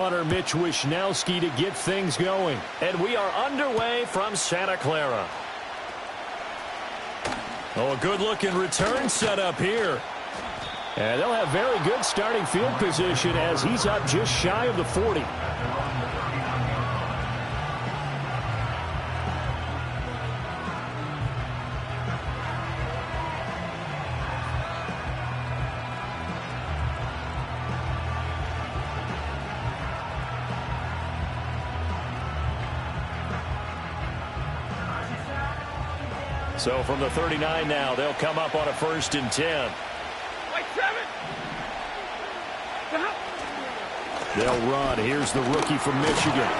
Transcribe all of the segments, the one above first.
Mitch Wishnowski to get things going. And we are underway from Santa Clara. Oh, a good-looking return set up here. And they'll have very good starting field position as he's up just shy of the 40. So from the 39 now, they'll come up on a 1st and 10. They'll run. Here's the rookie from Michigan.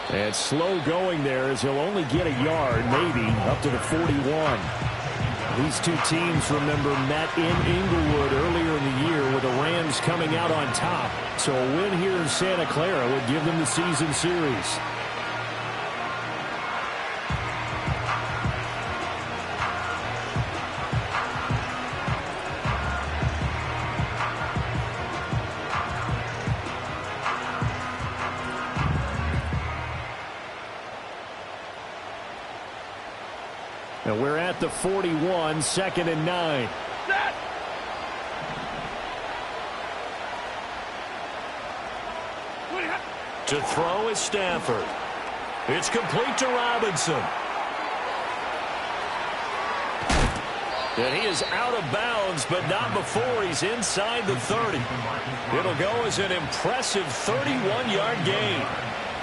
And slow going there as he'll only get a yard, maybe, up to the 41. These two teams, remember, met in Inglewood earlier in the year with the Rams coming out on top. So a win here in Santa Clara would give them the season series. And we're at the 41, 2nd and 9. To throw is Stafford. It's complete to Robinson. And he is out of bounds, but not before he's inside the 30. It'll go as an impressive 31-yard gain.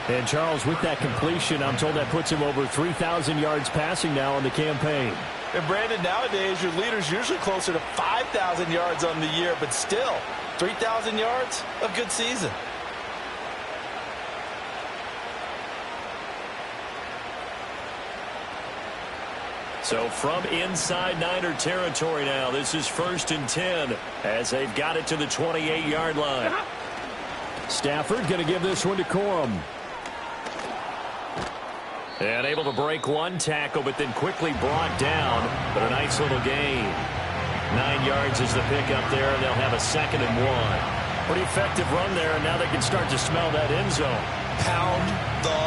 And, Charles, with that completion, I'm told that puts him over 3,000 yards passing now on the campaign. And, Brandon, nowadays your leader's usually closer to 5,000 yards on the year, but still, 3,000 yards, a good season. So from inside Niner territory now, this is 1st and 10 as they've got it to the 28-yard line. Stafford going to give this one to Corum. And able to break one tackle, but then quickly brought down. But a nice little gain. 9 yards is the pickup there, and they'll have a 2nd and 1. Pretty effective run there, and now they can start to smell that end zone. Pound the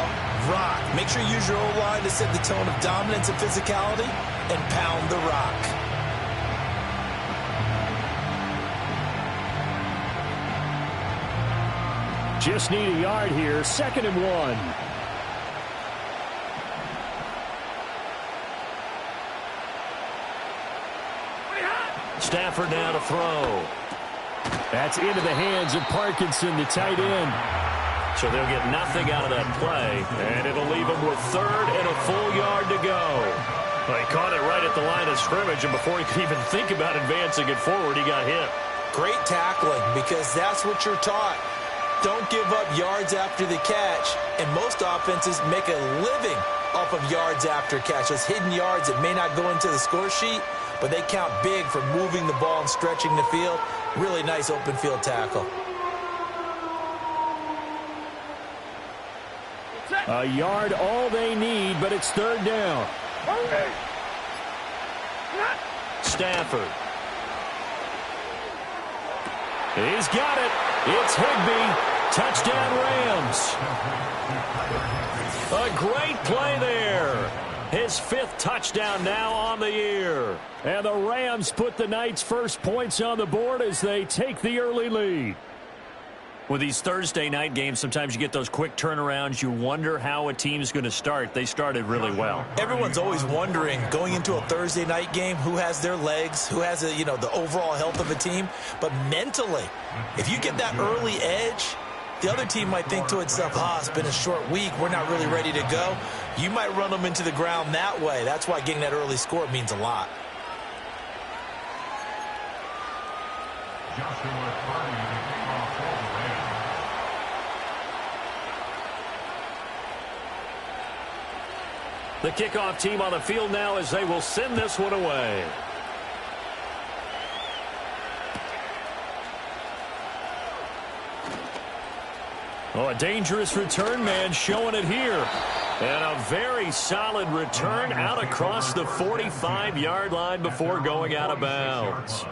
rock. Make sure you use your O-line to set the tone of dominance and physicality, and pound the rock. Just need a yard here, 2nd and 1. Stafford now to throw. That's into the hands of Parkinson, the tight end. So they'll get nothing out of that play, and it'll leave them with 3rd and a full yard to go. Well, he caught it right at the line of scrimmage, and before he could even think about advancing it forward, he got hit. Great tackling, because that's what you're taught. Don't give up yards after the catch, and most offenses make a living off of yards after catch. Those hidden yards that may not go into the score sheet, but they count big for moving the ball and stretching the field. Really nice open field tackle. A yard all they need, but it's 3rd down. Stafford. He's got it. It's Higbee. Touchdown Rams. A great play there. His 5th touchdown now on the year. And the Rams put the Knights' first points on the board as they take the early lead. With these Thursday night games, sometimes you get those quick turnarounds. You wonder how a team's going to start. They started really well. Everyone's always wondering, going into a Thursday night game, who has their legs, who has the overall health of a team. But mentally, if you get that early edge, the other team might think to itself, it's been a short week. We're not really ready to go. You might run them into the ground that way. That's why getting that early score means a lot. The kickoff team on the field now as they will send this one away. Oh, a dangerous return man showing it here. And a very solid return out across the 45-yard line before going out of bounds.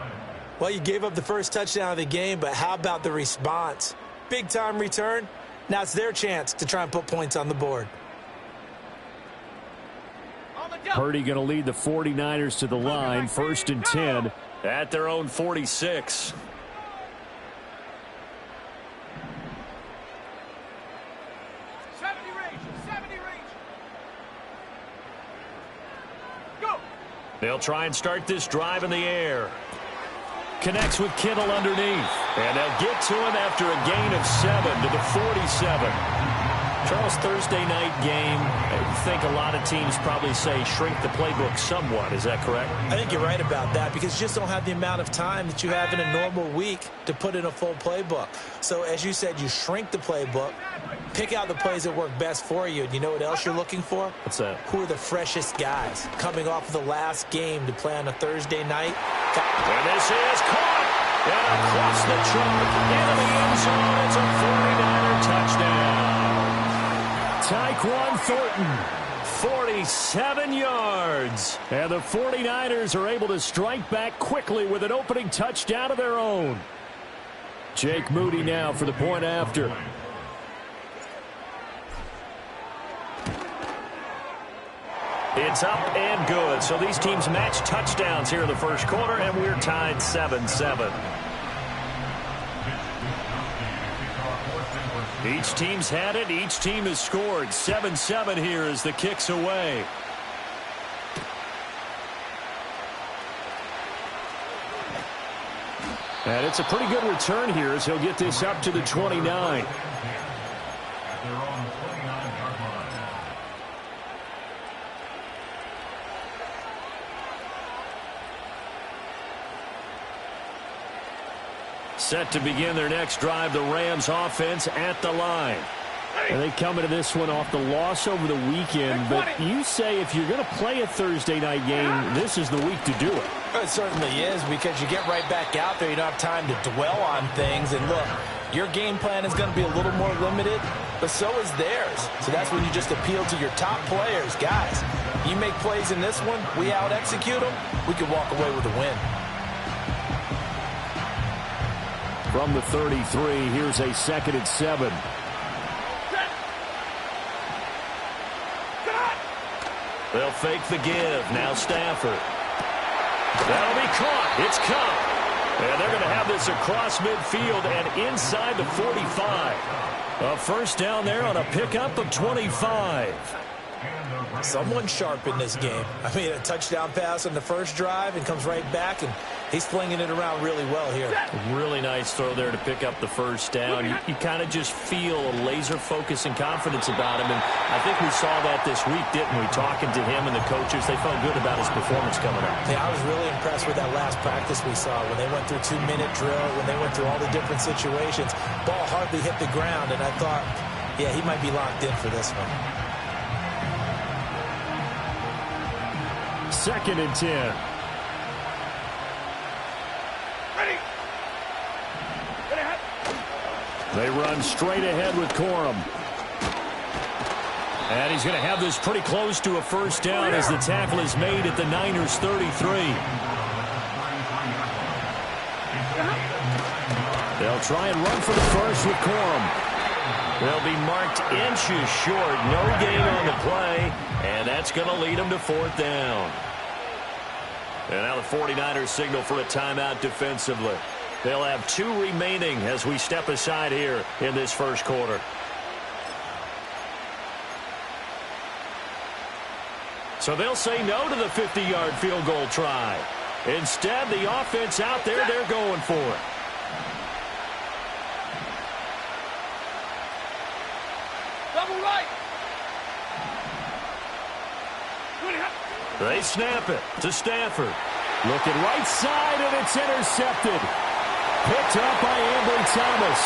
Well, you gave up the first touchdown of the game, but how about the response? Big-time return. Now it's their chance to try and put points on the board. Purdy going to lead the 49ers to the line, 1st and 10. At their own 46. They'll try and start this drive in the air. Connects with Kittle underneath. And they'll get to him after a gain of 7 to the 47. Charles, Thursday night game, I think a lot of teams probably say shrink the playbook somewhat. Is that correct? I think you're right about that because you just don't have the amount of time that you have in a normal week to put in a full playbook. So as you said, you shrink the playbook, pick out the plays that work best for you. And you know what else you're looking for? What's that? Who are the freshest guys coming off of the last game to play on a Thursday night? And this is caught. And across the chalk into the end zone. It's a 49er touchdown. Tyquan Thornton, 47 yards. And the 49ers are able to strike back quickly with an opening touchdown of their own. Jake Moody now for the point after. It's up and good. So these teams match touchdowns here in the first quarter, and we're tied 7-7. Each team's had it. Each team has scored. 7-7 here as the kick's away. And it's a pretty good return here as he'll get this up to the 29. Set to begin their next drive, the Rams offense at the line. And they come into this one off the loss over the weekend, but you say if you're going to play a Thursday night game, this is the week to do it. It certainly is because you get right back out there. You don't have time to dwell on things. And look, your game plan is going to be a little more limited, but so is theirs. So that's when you just appeal to your top players. Guys, you make plays in this one, we out-execute them, we can walk away with a win. From the 33, here's a 2nd and 7. They'll fake the give. Now Stafford. That'll be caught. It's caught. And they're going to have this across midfield and inside the 45. A first down there on a pickup of 25. Someone sharp in this game. I mean, a touchdown pass on the first drive and comes right back, and he's flinging it around really well here. Really nice throw there to pick up the first down. You kind of just feel a laser focus and confidence about him, and I think we saw that this week, didn't we? Talking to him and the coaches, they felt good about his performance coming up. Yeah, I was really impressed with that last practice we saw when they went through 2-minute drill, when they went through all the different situations. Ball hardly hit the ground, and I thought, yeah, he might be locked in for this one. 2nd and 10. They run straight ahead with Corum. And he's going to have this pretty close to a first down as the tackle is made at the Niners' 33. They'll try and run for the first with Corum. They'll be marked inches short. No gain on the play. And that's going to lead them to 4th down. And now the 49ers signal for a timeout defensively. They'll have 2 remaining as we step aside here in this first quarter. So they'll say no to the 50-yard field goal try. Instead, the offense out there, they're going for it. Double right. They snap it to Stafford. Looking right side, and it's intercepted. Picked up by Ambry Thomas.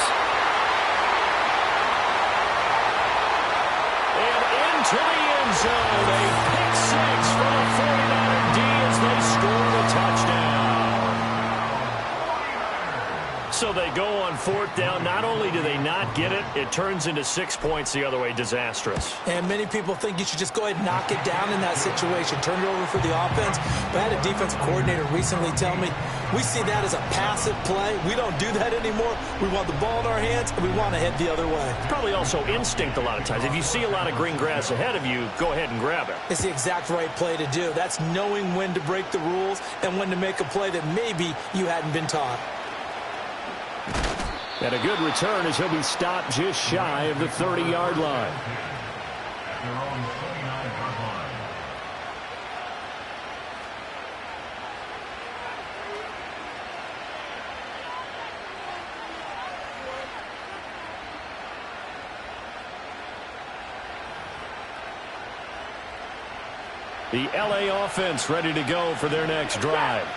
And into the end zone. A pick 6 from the 49er D as they score the touchdown. So they go on fourth down. Not only do they not get it, it turns into 6 points the other way. Disastrous. And many people think you should just go ahead and knock it down in that situation. Turn it over for the offense. But I had a defensive coordinator recently tell me, we see that as a passive play. We don't do that anymore. We want the ball in our hands, and we want to head the other way. Probably also instinct a lot of times. If you see a lot of green grass ahead of you, go ahead and grab it. It's the exact right play to do. That's knowing when to break the rules and when to make a play that maybe you hadn't been taught. And a good return as he'll be stopped just shy of the 30-yard line. The LA offense ready to go for their next drive.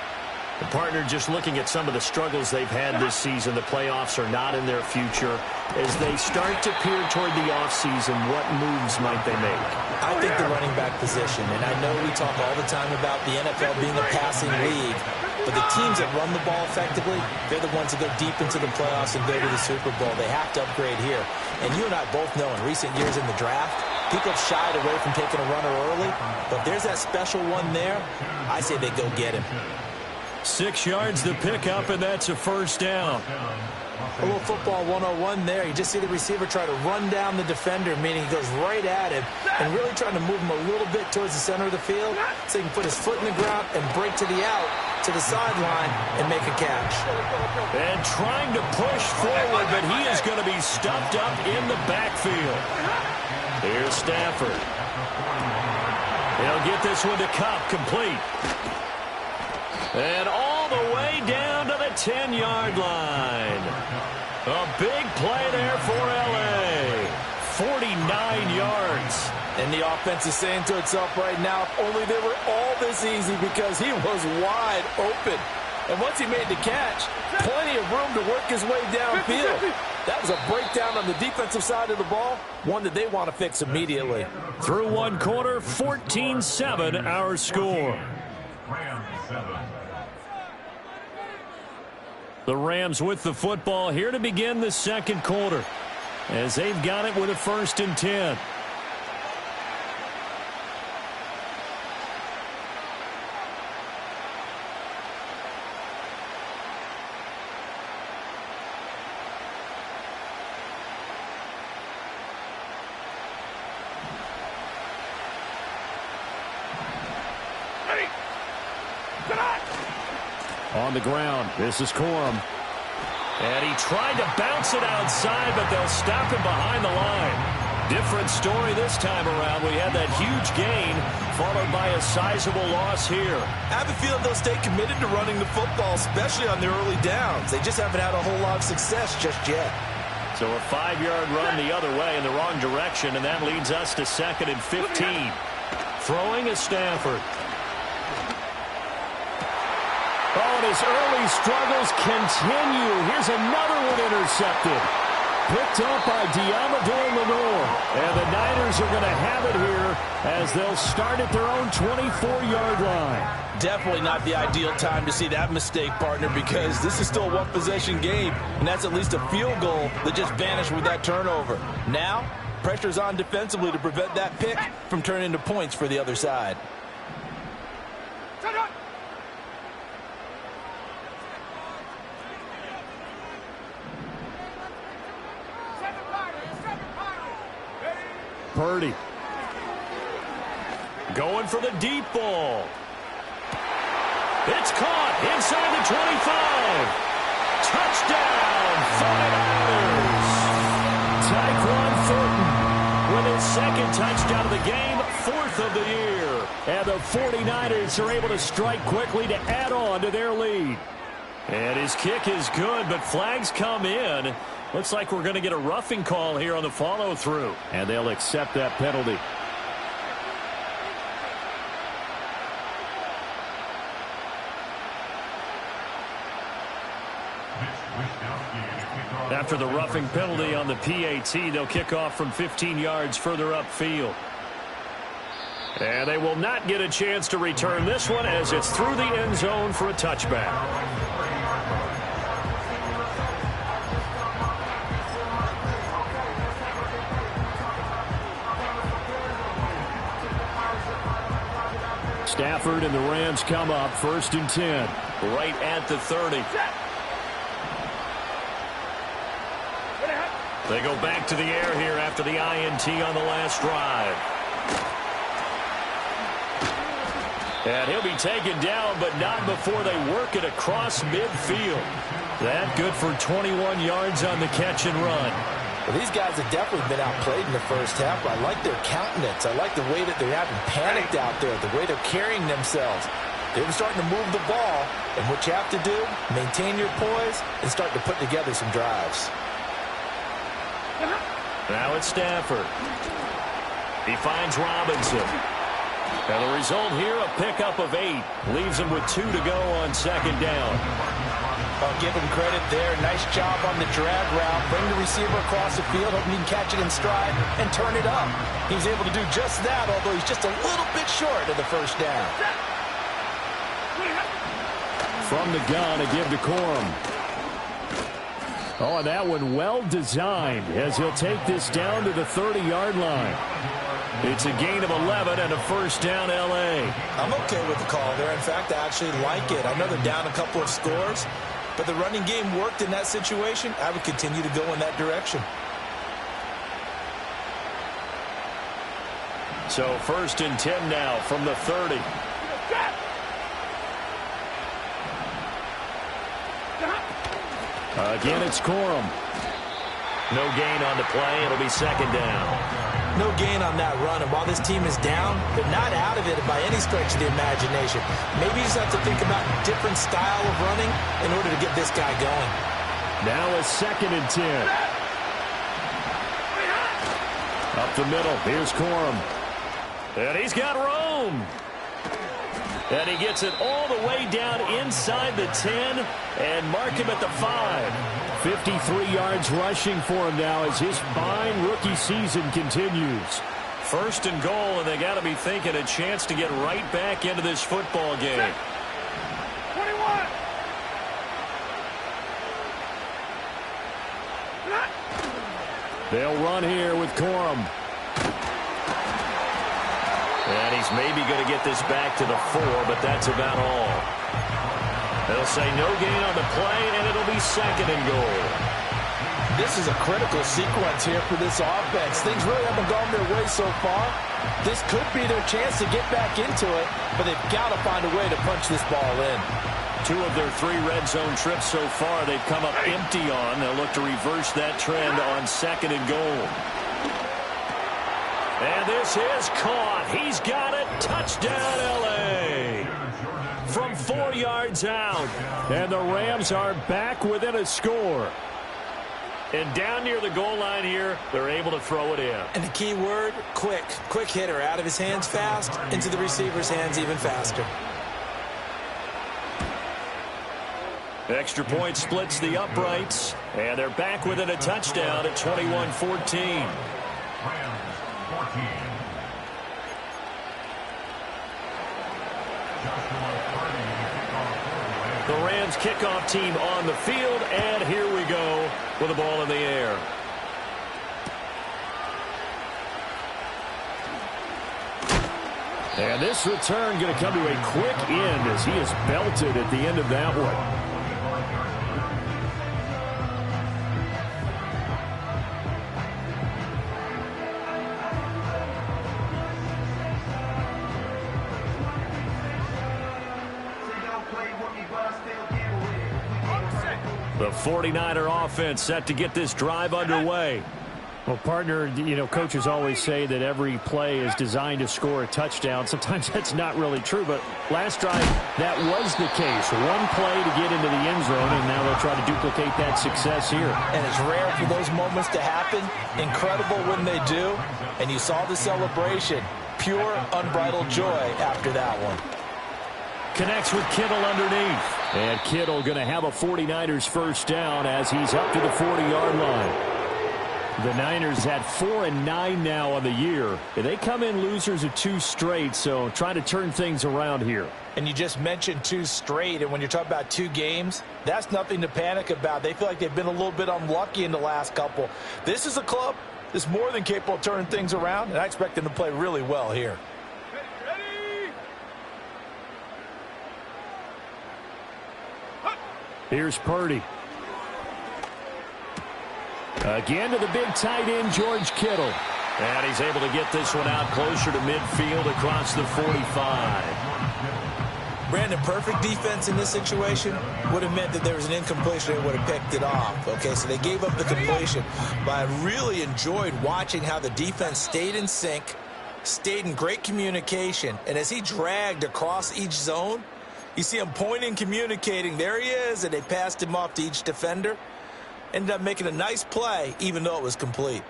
The partner just looking at some of the struggles they've had this season. The playoffs are not in their future. As they start to peer toward the offseason, what moves might they make? I think the running back position, and I know we talk all the time about the NFL being a passing league, but the teams that run the ball effectively, they're the ones that go deep into the playoffs and go to the Super Bowl. They have to upgrade here. And you and I both know in recent years in the draft, people have shied away from taking a runner early, but there's that special one there. I say they go get him. 6 yards the pickup, and that's a first down. A little football 101 there. You just see the receiver try to run down the defender, meaning he goes right at him and really trying to move him a little bit towards the center of the field so he can put his foot in the ground and break to the out, to the sideline, and make a catch. And trying to push forward, but he is going to be stuffed up in the backfield. Here's Stafford. He'll get this one to Kupp, complete. And all the way down to the 10-yard line. A big play there for L.A. 49 yards. And the offense is saying to itself right now, if only they were all this easy, because he was wide open. And once he made the catch, plenty of room to work his way downfield. That was a breakdown on the defensive side of the ball, one that they want to fix immediately. Through one quarter, 14-7 our score. The Rams with the football here to begin the second quarter, as they've got it with a 1st and 10. On the ground, this is Corum. And he tried to bounce it outside, but they'll stop him behind the line. Different story this time around. We had that huge gain, followed by a sizable loss here. I have a feeling they'll stay committed to running the football, especially on their early downs. They just haven't had a whole lot of success just yet. So a 5-yard run the other way in the wrong direction, and that leads us to 2nd and 15. Throwing is Stafford. Oh, and his early struggles continue. Here's another one intercepted. Picked up by Diamador Lenore. And the Niners are going to have it here as they'll start at their own 24-yard line. Definitely not the ideal time to see that mistake, partner, because this is still a one-possession game, and that's at least a field goal that just vanished with that turnover. Now, pressure's on defensively to prevent that pick from turning into points for the other side. Purdy. Going for the deep ball. It's caught inside the 25. Touchdown, 49ers. Tyquan Thornton with his 2nd touchdown of the game, 4th of the year. And the 49ers are able to strike quickly to add on to their lead. And his kick is good, but flags come in. Looks like we're going to get a roughing call here on the follow-through. And they'll accept that penalty. After the roughing penalty on the PAT, they'll kick off from 15 yards further upfield. And they will not get a chance to return this one as it's through the end zone for a touchback. Stafford and the Rams come up 1st and 10. Right at the 30. They go back to the air here after the INT on the last drive. And he'll be taken down, but not before they work it across midfield. That good for 21 yards on the catch and run. Well, these guys have definitely been outplayed in the first half. I like their countenance. I like the way that they're having panicked out there, the way they're carrying themselves. They're starting to move the ball, and what you have to do, maintain your poise and start to put together some drives. Now it's Stafford. He finds Robinson. And the result here, a pickup of 8. Leaves him with 2 to go on 2nd down. I'll give him credit there. Nice job on the drag route. Bring the receiver across the field, hoping he can catch it in stride and turn it up. He's able to do just that, although he's just a little bit short of the first down. From the gun, a give to Corum. Oh, and that one well designed as he'll take this down to the 30-yard line. It's a gain of 11 and a 1st down, L.A. I'm okay with the call there. In fact, I actually like it. I know they're down a couple of scores, but the running game worked in that situation. I would continue to go in that direction. So 1st and 10 now from the 30. Again, it's Corum. No gain on the play. It'll be 2nd down. No gain on that run, and while this team is down, they're not out of it by any stretch of the imagination. Maybe you just have to think about a different style of running in order to get this guy going. Now a 2nd and 10. Up the middle, here's Corum. And he's got room. And he gets it all the way down inside the 10 and mark him at the 5. 53 yards rushing for him now as his fine rookie season continues. 1st and goal, and they got to be thinking a chance to get right back into this football game. 21. They'll run here with Corum. And he's maybe going to get this back to the 4, but that's about all. They'll say no gain on the play, and it'll be 2nd and goal. This is a critical sequence here for this offense. Things really haven't gone their way so far. This could be their chance to get back into it, but they've got to find a way to punch this ball in. 2 of their 3 red zone trips so far they've come up empty on. They'll look to reverse that trend on 2nd and goal. And this is caught. He's got it. Touchdown, L.A. From 4 yards out. And the Rams are back within a score. And down near the goal line here, they're able to throw it in. And the key word, quick. Quick hitter. Out of his hands fast, into the receiver's hands even faster. Extra point splits the uprights. And they're back within a touchdown at 21-14. The Rams kickoff team on the field, and here we go with the ball in the air. And this return going to come to a quick end as he is belted at the end of that one. The 49er offense set to get this drive underway. Well, partner, you know, coaches always say that every play is designed to score a touchdown. Sometimes that's not really true, but last drive, that was the case. One play to get into the end zone, and now they'll try to duplicate that success here. And it's rare for those moments to happen. Incredible when they do. And you saw the celebration. Pure, unbridled joy after that one. Connects with Kittle underneath. And Kittle going to have a 49ers first down as he's up to the 40-yard line. The Niners at 4-9 now on the year. They come in losers of 2 straight, so trying to turn things around here. And you just mentioned 2 straight, and when you're talking about 2 games, that's nothing to panic about. They feel like they've been a little bit unlucky in the last couple. This is a club that's more than capable of turning things around, and I expect them to play really well here. Here's Purdy. Again to the big tight end, George Kittle. And he's able to get this one out closer to midfield across the 45. Brandon, perfect defense in this situation would have meant that there was an incompletion. They would have picked it off. Okay, so they gave up the completion. But I really enjoyed watching how the defense stayed in sync, stayed in great communication. And as he dragged across each zone, you see him pointing, communicating. There he is, and they passed him off to each defender. Ended up making a nice play, even though it was complete.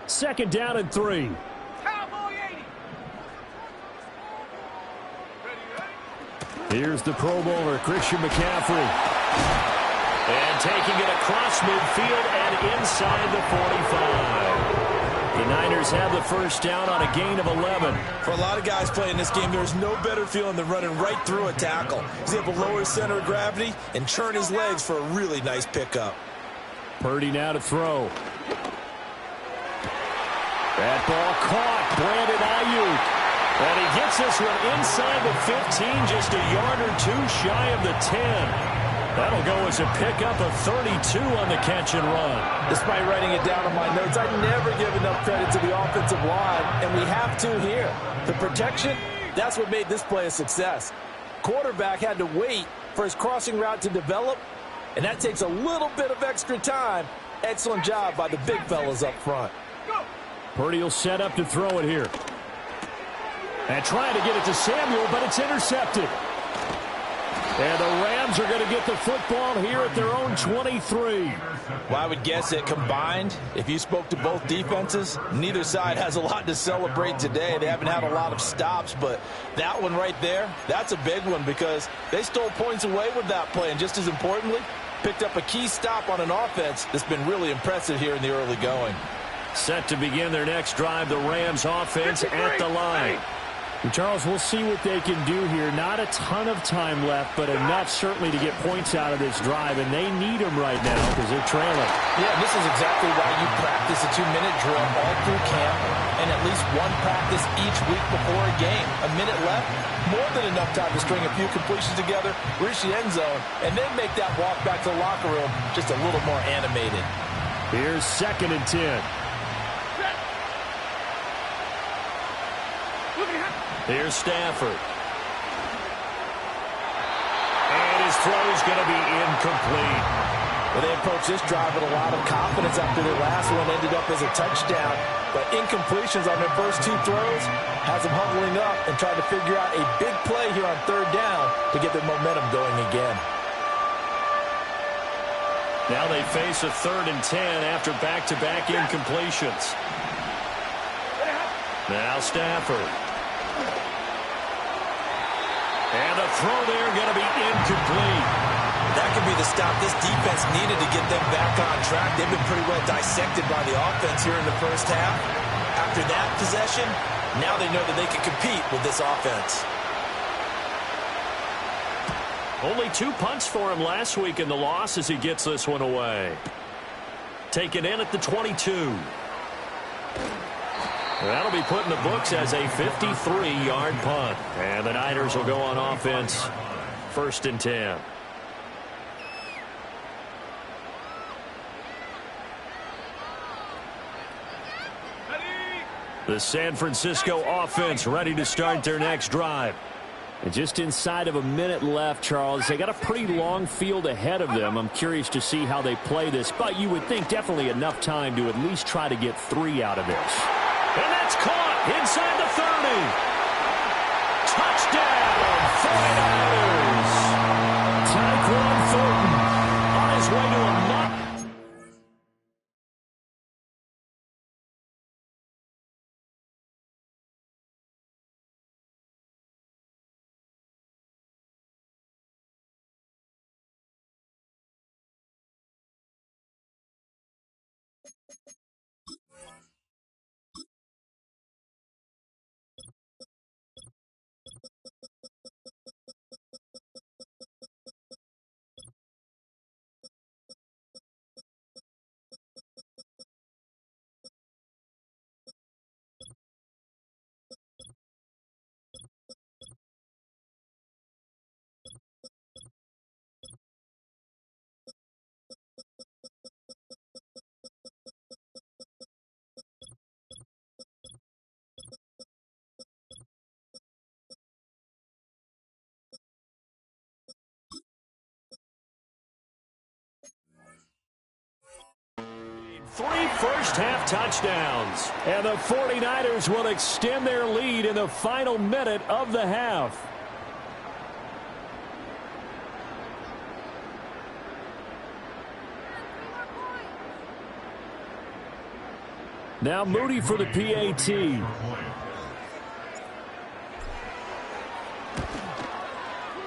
Second down and 3. Here's the Pro Bowler, Christian McCaffrey. And taking it across midfield and inside the 45. The Niners have the first down on a gain of 11. For a lot of guys playing this game, there's no better feeling than running right through a tackle. He's able to lower his center of gravity and churn his legs for a really nice pickup. Purdy now to throw. That ball caught. Brandon Ayuk. And he gets this one inside the 15, just a yard or two shy of the 10. That'll go as a pickup of 32 on the catch and run. Despite writing it down on my notes, I never give enough credit to the offensive line, and we have to here. The protection, that's what made this play a success. Quarterback had to wait for his crossing route to develop, and that takes a little bit of extra time. Excellent job by the big fellas up front. Purdy will set up to throw it here. And trying to get it to Samuel, but it's intercepted. And the Rams are going to get the football here at their own 23. Well, I would guess that combined, if you spoke to both defenses, neither side has a lot to celebrate today. They haven't had a lot of stops, but that one right there, that's a big one because they stole points away with that play. And just as importantly, picked up a key stop on an offense that's been really impressive here in the early going. Set to begin their next drive, the Rams offense at the line. And Charles, we'll see what they can do here. Not a ton of time left, but enough certainly to get points out of this drive, and they need them right now because they're trailing. Yeah, this is exactly why you practice a 2-minute drill all through camp and at least one practice each week before a game. A minute left, more than enough time to string a few completions together, reach the end zone, and then make that walk back to the locker room just a little more animated. Here's 2nd and 10. Here's Stafford. And his throw's going to be incomplete. Well, they approached this drive with a lot of confidence after their last one ended up as a touchdown. But incompletions on their first 2 throws has them huddling up and trying to figure out a big play here on 3rd down to get their momentum going again. Now they face a 3rd and 10 after back-to-back incompletions. Now Stafford. And the throw there going to be incomplete. That could be the stop this defense needed to get them back on track. They've been pretty well dissected by the offense here in the first half. After that possession, now they know that they can compete with this offense. Only 2 punts for him last week in the loss as he gets this one away. Taken in at the 22. That'll be put in the books as a 53-yard punt. And the Niners will go on offense, 1st and 10. The San Francisco offense ready to start their next drive. And just inside of a minute left, Charles. They got a pretty long field ahead of them. I'm curious to see how they play this. But you would think definitely enough time to at least try to get 3 out of this. And that's caught inside the 30. Touchdown, 49ers. Tyquan Thornton On his way to a 3 first-half touchdowns. And the 49ers will extend their lead in the final minute of the half. Now Moody for the PAT.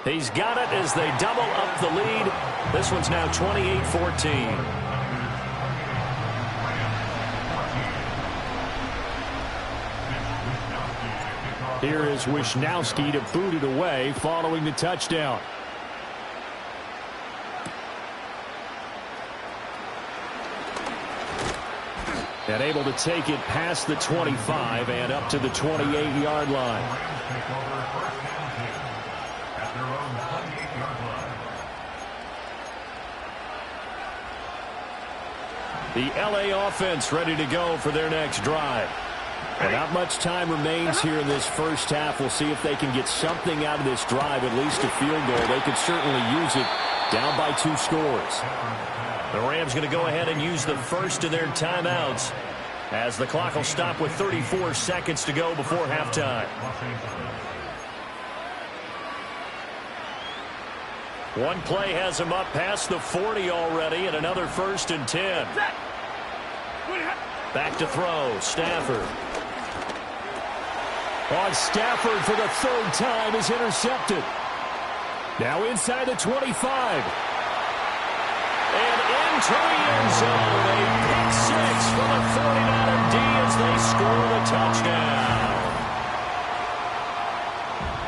He's got it as they double up the lead. This one's now 28-14. Here is Wisnowski to boot it away following the touchdown. And able to take it past the 25 and up to the 28-yard line. The LA offense ready to go for their next drive. And not much time remains here in this first half. We'll see if they can get something out of this drive, at least a field goal. They could certainly use it down by 2 scores. The Rams going to go ahead and use the first of their timeouts as the clock will stop with 34 seconds to go before halftime. One play has him up past the 40 already, and another 1st and 10. Back to throw, Stafford. On Stafford for the 3rd time is intercepted. Now inside the 25. And into the end zone, a pick 6 for the 49er D as they score the touchdown.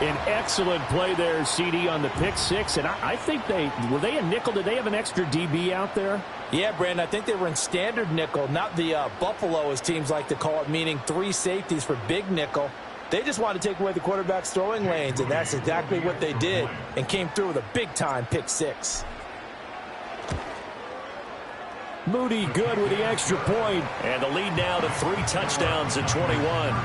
An excellent play there, CD, on the pick 6. And I think were they a nickel? Did they have an extra DB out there? Yeah, Brandon, I think they were in standard nickel, not the Buffalo, as teams like to call it, meaning 3 safeties for big nickel. They just wanted to take away the quarterback's throwing lanes, and that's exactly what they did, and came through with a big-time pick 6. Moody good with the extra point. And the lead now to 3 touchdowns at 21.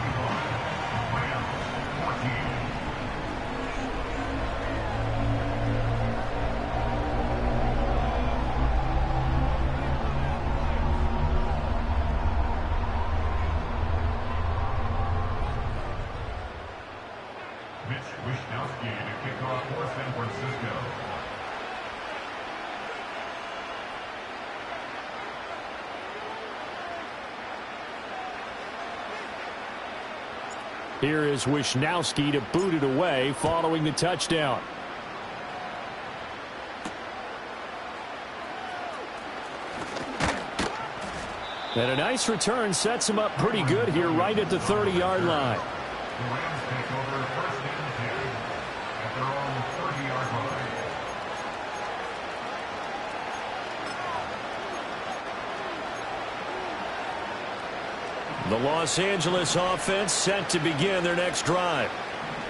Wisnowski to kick off for San Francisco. Here is Wisnowski to boot it away following the touchdown. And a nice return sets him up pretty good here right at the 30-yard line. The Rams take over 1st and 10 at their own 30-yard line. The Los Angeles offense set to begin their next drive.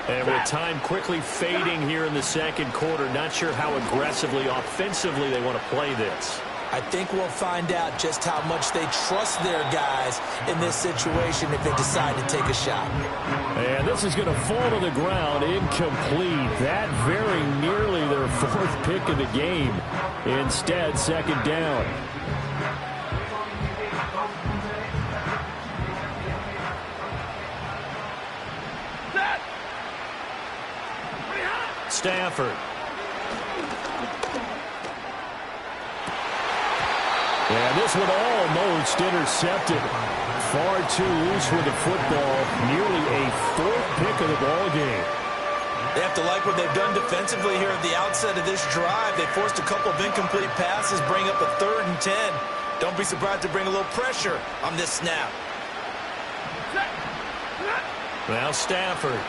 And with time quickly fading here in the 2nd quarter, not sure how aggressively, offensively they want to play this. I think we'll find out just how much they trust their guys in this situation if they decide to take a shot. And this is going to fall to the ground, incomplete. That very nearly their 4th pick of the game. Instead, 2nd down. Stafford. And this one almost intercepted. Far too loose with the football. Nearly a 4th pick of the ball game. They have to like what they've done defensively here at the outset of this drive. They forced a couple of incomplete passes, bring up a 3rd and 10. Don't be surprised to bring a little pressure on this snap. Now Stafford.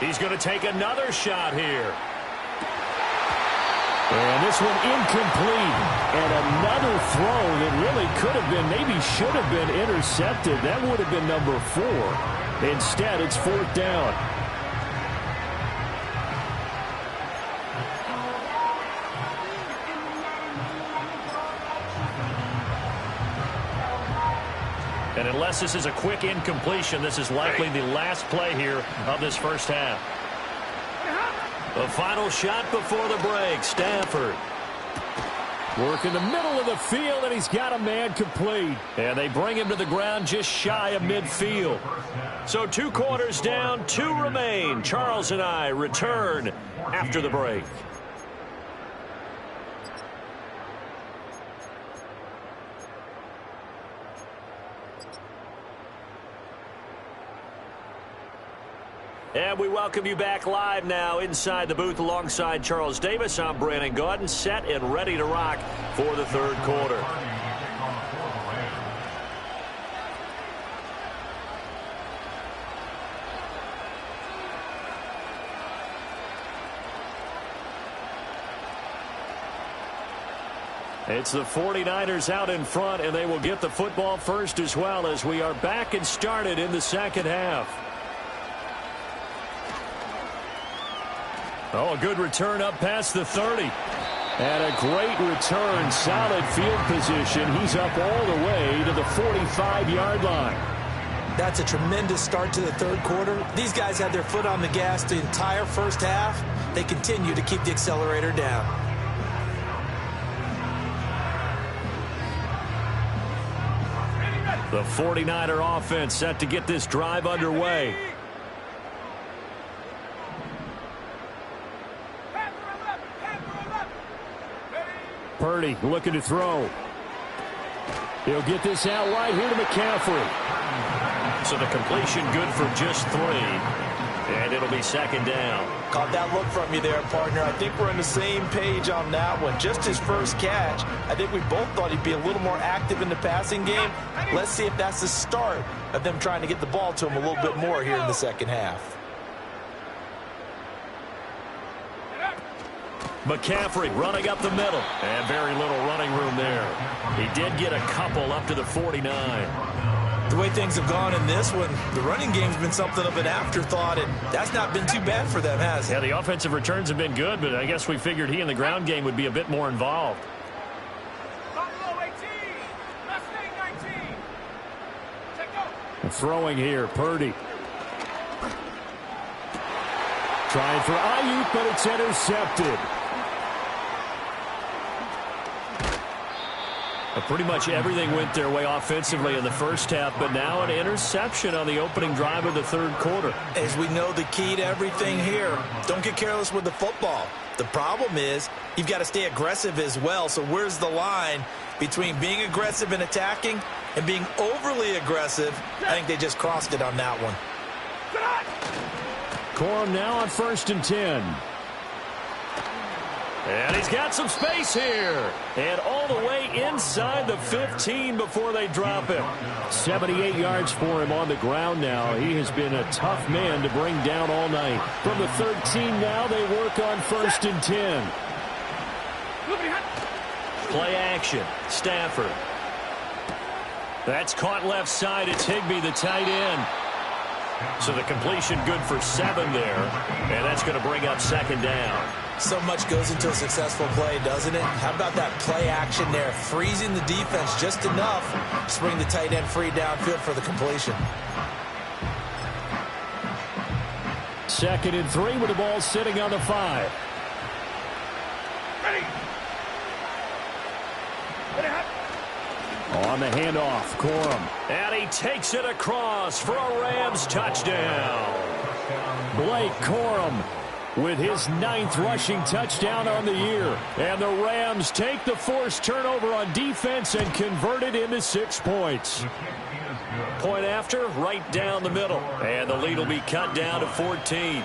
He's going to take another shot here. And this one incomplete. And another throw that really could have been, maybe should have been intercepted. That would have been number 4. Instead, it's 4th down. And unless this is a quick incompletion, this is likely the last play here of this first half. The final shot before the break, Stafford. Work in the middle of the field, and he's got a man complete. And they bring him to the ground just shy of midfield. So 2 quarters down, 2 remain. Charles and I return after the break. And we welcome you back live now inside the booth alongside Charles Davis. I'm Brandon Gaudin, set and ready to rock for the third quarter. It's the 49ers out in front, and they will get the football first as well as we are back and started in the second half. Oh, a good return up past the 30. And a great return, solid field position. He's up all the way to the 45-yard line. That's a tremendous start to the third quarter. These guys had their foot on the gas the entire first half. They continue to keep the accelerator down. The 49er offense set to get this drive underway. Purdy looking to throw. He'll get this out wide here to McCaffrey. So the completion good for just 3. And it'll be second down. Caught that look from you there, partner. I think we're on the same page on that one. Just his first catch. I think we both thought he'd be a little more active in the passing game. Let's see if that's the start of them trying to get the ball to him a little bit more here in the second half. McCaffrey running up the middle. And very little running room there. He did get a couple up to the 49. The way things have gone in this one, the running game's been something of an afterthought, and that's not been too bad for them, has it? Yeah, the offensive returns have been good, but I guess we figured he in the ground game would be a bit more involved. Throwing here, Purdy. Trying for Ayuk, but it's intercepted. Pretty much everything went their way offensively in the first half, but now an interception on the opening drive of the third quarter. As we know, the key to everything here, don't get careless with the football. The problem is you've got to stay aggressive as well. So where's the line between being aggressive and attacking and being overly aggressive? I think they just crossed it on that one. Corum now on 1st and 10. And he's got some space here. And all the way inside the 15 before they drop him. 78 yards for him on the ground now. He has been a tough man to bring down all night. From the 13 now, they work on 1st and 10. Play action. Stafford. That's caught left side. It's Higbee, the tight end. So the completion good for 7 there. And that's going to bring up second down. So much goes into a successful play, doesn't it? How about that play action there? Freezing the defense just enough to bring the tight end free downfield for the completion. 2nd and 3 with the ball sitting on the 5. On the handoff, Corum. And he takes it across for a Rams touchdown. Blake Corum with his 9th rushing touchdown on the year. And the Rams take the forced turnover on defense and convert it into 6 points. Point after, right down the middle. And the lead will be cut down to 14.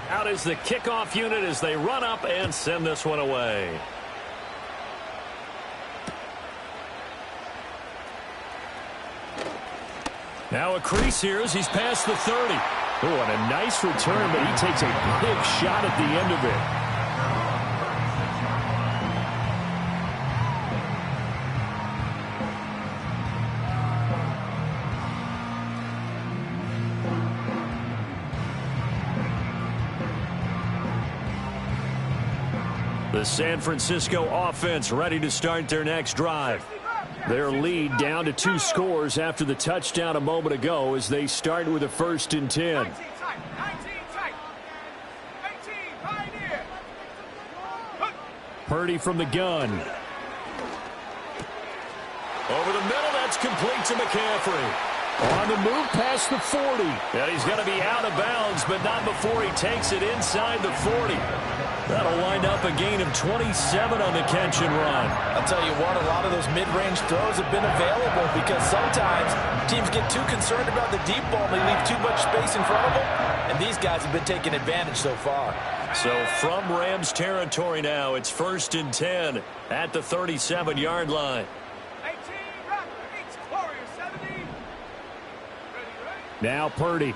Out is the kickoff unit as they run up and send this one away. Now a crease here as he's past the 30. Oh, and a nice return, but he takes a big shot at the end of it. The San Francisco offense ready to start their next drive. Their lead down to 2 scores after the touchdown a moment ago as they start with a 1st and 10. Purdy from the gun. Over the middle, that's complete to McCaffrey. On the move past the 40. And he's going to be out of bounds, but not before he takes it inside the 40. That'll wind up a gain of 27 on the catch and run. I'll tell you what, a lot of those mid-range throws have been available because sometimes teams get too concerned about the deep ball and they leave too much space in front of them, and these guys have been taking advantage so far. So from Rams territory now, it's 1st and 10 at the 37-yard line. Now Purdy.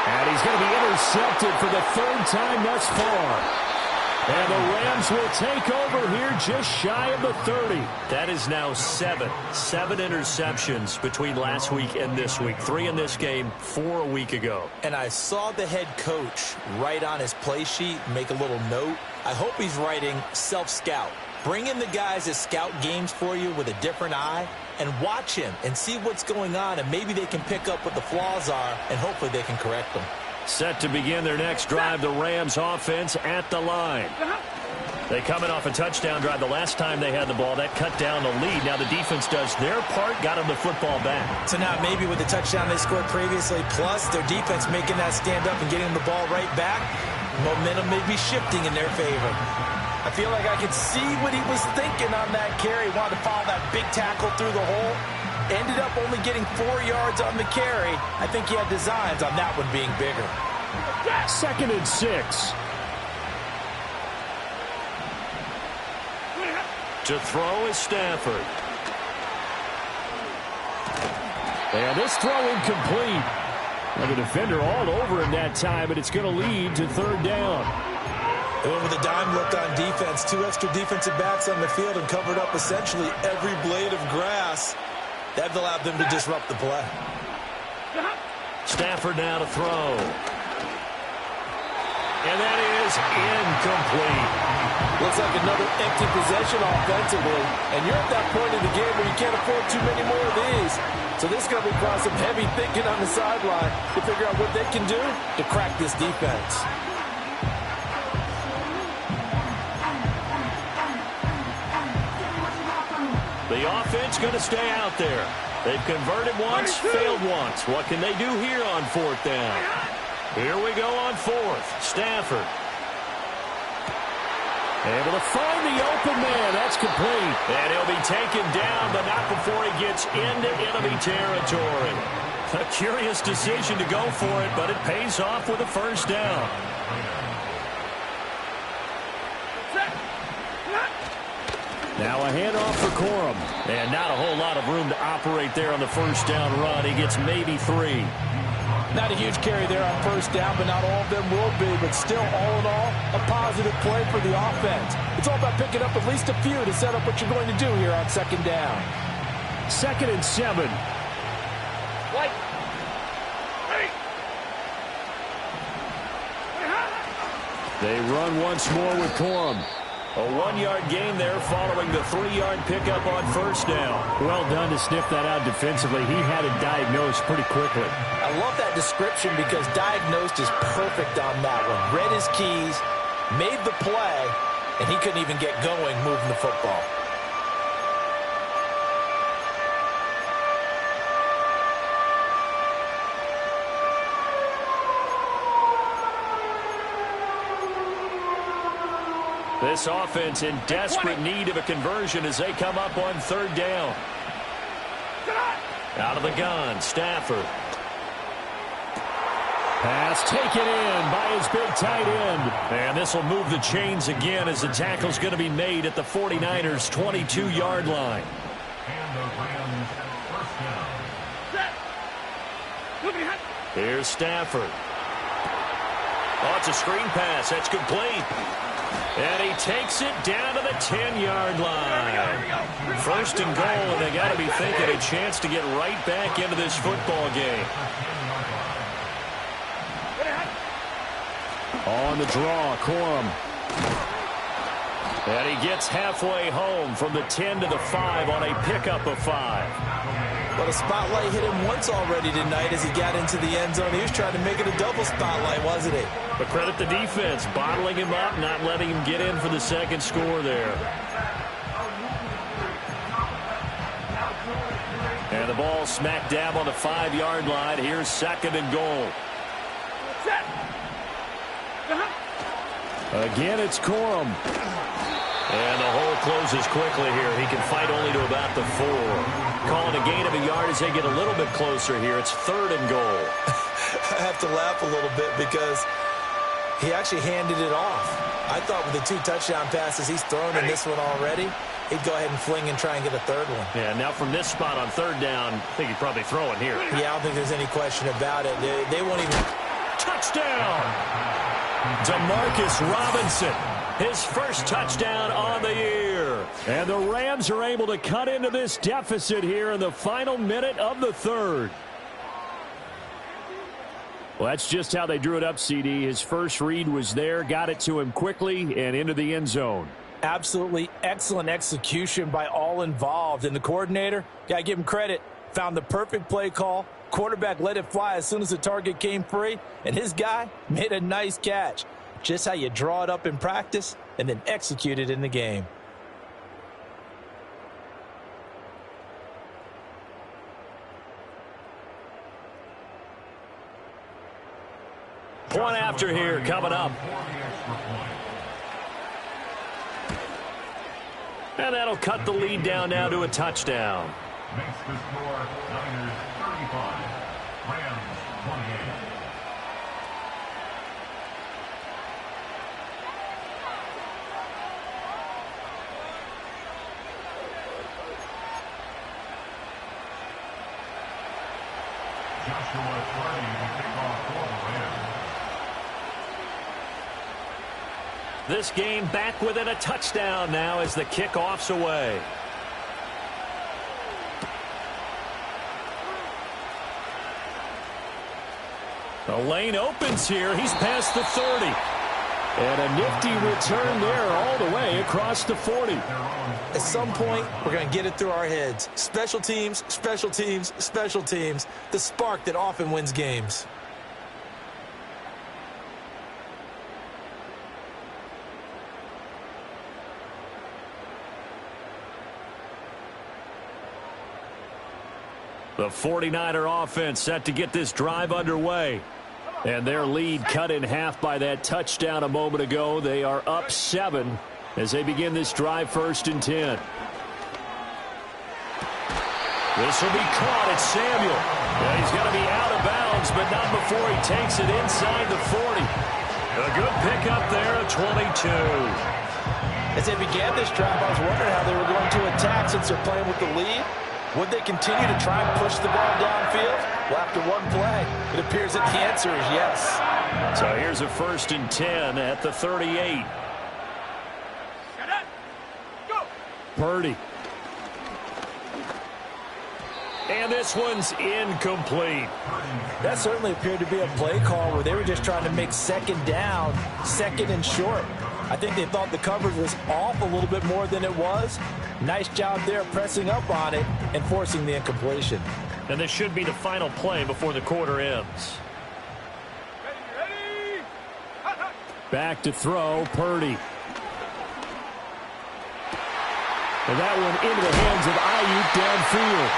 And he's going to be intercepted for the 3rd time thus far. And the Rams will take over here just shy of the 30. That is now 7 interceptions between last week and this week. 3 in this game, 4 a week ago. And I saw the head coach write on his play sheet, make a little note. I hope he's writing self-scout. Bring in the guys that scout games for you with a different eye and watch him and see what's going on, and maybe they can pick up what the flaws are, and hopefully they can correct them. Set to begin their next drive, the Rams offense at the line. They coming off a touchdown drive the last time they had the ball. That cut down the lead. Now the defense does their part, got them the football back. So now maybe with the touchdown they scored previously, plus their defense making that stand up and getting the ball right back, momentum may be shifting in their favor. I feel like I could see what he was thinking on that carry. Wanted to follow that big tackle through the hole. Ended up only getting 4 yards on the carry. I think he had designs on that one being bigger. 2nd and 6. To throw is Stafford. And this throw incomplete. And the defender all over him that time, but it's going to lead to 3rd down. They went with a dime look on defense. 2 extra defensive backs on the field and covered up essentially every blade of grass. That allowed them to disrupt the play. Stafford now to throw. And that is incomplete. Looks like another empty possession offensively. And you're at that point in the game where you can't afford too many more of these. So this is going to require some heavy thinking on the sideline to figure out what they can do to crack this defense. The offense going to stay out there. They've converted once, failed once. What can they do here on 4th down? Here we go on 4th. Stafford. Able to find the open man. That's complete. And he'll be taken down, but not before he gets into enemy territory. A curious decision to go for it, but it pays off with a 1st down. Now a handoff for Corum. And not a whole lot of room to operate there on the 1st down run. He gets maybe 3. Not a huge carry there on 1st down, but not all of them will be. But still, all in all, a positive play for the offense. It's all about picking up at least a few to set up what you're going to do here on 2nd down. 2nd and 7. They run once more with Corum. A 1-yard gain there following the 3-yard pickup on 1st down. Well done to sniff that out defensively. He had it diagnosed pretty quickly. I love that description because diagnosed is perfect on that one. Read his keys, made the play, and he couldn't even get going moving the football. This offense in desperate need of a conversion as they come up on 3rd down. Out of the gun, Stafford. Pass taken in by his big tight end. And this will move the chains again as the tackle's going to be made at the 49ers' 22-yard line. And the Rams 1st down. Here's Stafford. Oh, it's a screen pass. That's complete. And he takes it down to the 10-yard line. 1st and goal, and they got to be thinking a chance to get right back into this football game. On the draw, Corum. And he gets halfway home from the 10 to the 5 on a pickup of 5. Well, the spotlight hit him once already tonight as he got into the end zone. He was trying to make it a double spotlight, wasn't he? But credit the defense, bottling him up, not letting him get in for the second score there. And the ball smack dab on the 5-yard line. Here's 2nd and goal. Again, it's Corum. And the hole closes quickly here. He can fight only to about the 4. Calling a gain of a yard as they get a little bit closer here. It's 3rd and goal. I have to laugh a little bit because he actually handed it off. I thought with the 2 touchdown passes he's thrown in this one already, he'd go ahead and fling and try and get a 3rd one. Yeah, now from this spot on 3rd down, I think he'd probably throw it here. Yeah, I don't think there's any question about it. They won't even... Touchdown! Demarcus Robinson, his first touchdown on the year. And the Rams are able to cut into this deficit here in the final minute of the 3rd. Well, that's just how they drew it up, CD. His first read was there, got it to him quickly, and into the end zone. Absolutely excellent execution by all involved. And the coordinator, got to give him credit, found the perfect play call. Quarterback let it fly as soon as the target came free, and his guy made a nice catch. Just how you draw it up in practice and then execute it in the game. Point after here coming up. And that'll cut the lead down now to a touchdown. Makes the score Niners 35, Rams 28. Joshua Purdy to kick off for the Rams. This game back within a touchdown now as the kickoff's away. The lane opens here. He's past the 30. And a nifty return there all the way across the 40. At some point, we're going to get it through our heads. Special teams, special teams, special teams. The spark that often wins games. The 49er offense set to get this drive underway. And their lead cut in half by that touchdown a moment ago. They are up 7 as they begin this drive 1st and 10. This will be caught. It's Samuel. And he's going to be out of bounds, but not before he takes it inside the 40. A good pickup there, a 22. As they began this drive, I was wondering how they were going to attack since they're playing with the lead. Would they continue to try and push the ball downfield? Well, after one play, it appears that the answer is yes. So here's a 1st and 10 at the 38. Purdy. And this one's incomplete. That certainly appeared to be a play call where they were just trying to make 2nd down, 2nd and short. I think they thought the coverage was off a little bit more than it was. Nice job there pressing up on it and forcing the incompletion. And this should be the final play before the quarter ends. Back to throw, Purdy. And that one into the hands of Ayuk downfield.